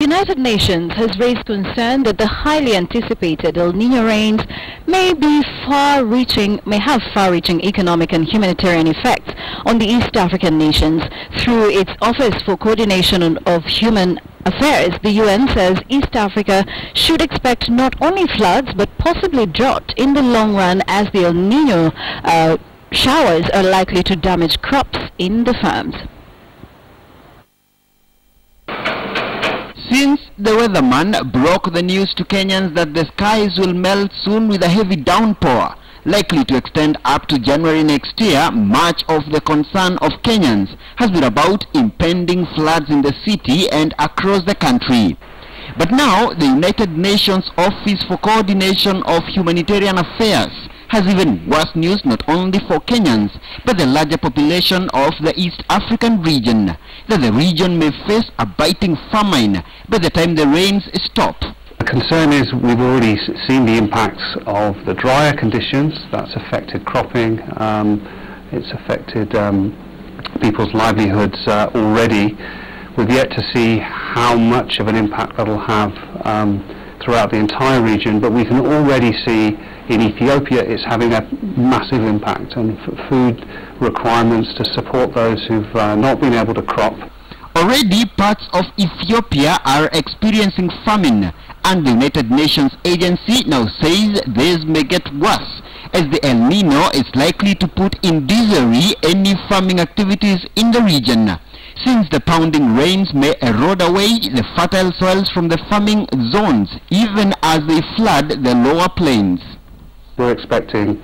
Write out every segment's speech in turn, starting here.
The United Nations has raised concern that the highly anticipated El-nino rains may have far-reaching economic and humanitarian effects on the East African nations. Through its Office for Coordination of Human Affairs, the UN says East Africa should expect not only floods but possibly drought in the long run, as the El-nino showers are likely to damage crops in the farms. Since the weatherman broke the news to Kenyans that the skies will melt soon with a heavy downpour, likely to extend up to January next year, much of the concern of Kenyans has been about impending floods in the city and across the country. But now the United Nations Office for Coordination of Humanitarian Affairs has even worse news, not only for Kenyans but the larger population of the East African region, that the region may face a biting famine by the time the rains stop. The concern is we've already seen the impacts of the drier conditions. That's affected cropping, it's affected people's livelihoods already. We've yet to see how much of an impact that'll have throughout the entire region, but we can already see in Ethiopia it's having a massive impact on food requirements to support those who've not been able to crop. Already parts of Ethiopia are experiencing famine, and the United Nations agency now says this may get worse, as the El-nino is likely to put in disarray any farming activities in the region, since the pounding rains may erode away the fertile soils from the farming zones, even as they flood the lower plains. We're expecting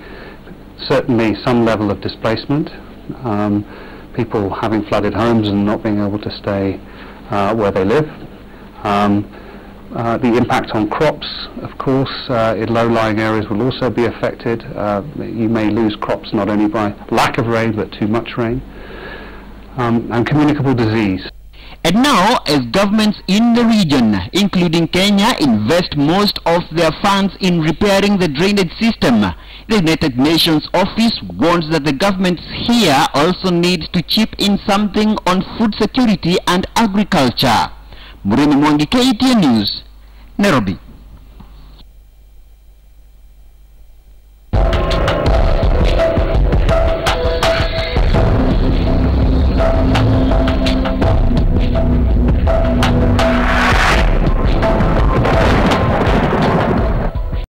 certainly some level of displacement, people having flooded homes and not being able to stay where they live. The impact on crops, of course, in low-lying areas will also be affected. You may lose crops not only by lack of rain but too much rain. And communicable disease. And now, as governments in the region, including Kenya, invest most of their funds in repairing the drainage system, the United Nations Office warns that the governments here also need to chip in something on food security and agriculture. Murimi Mwangi, KTN News, Nairobi.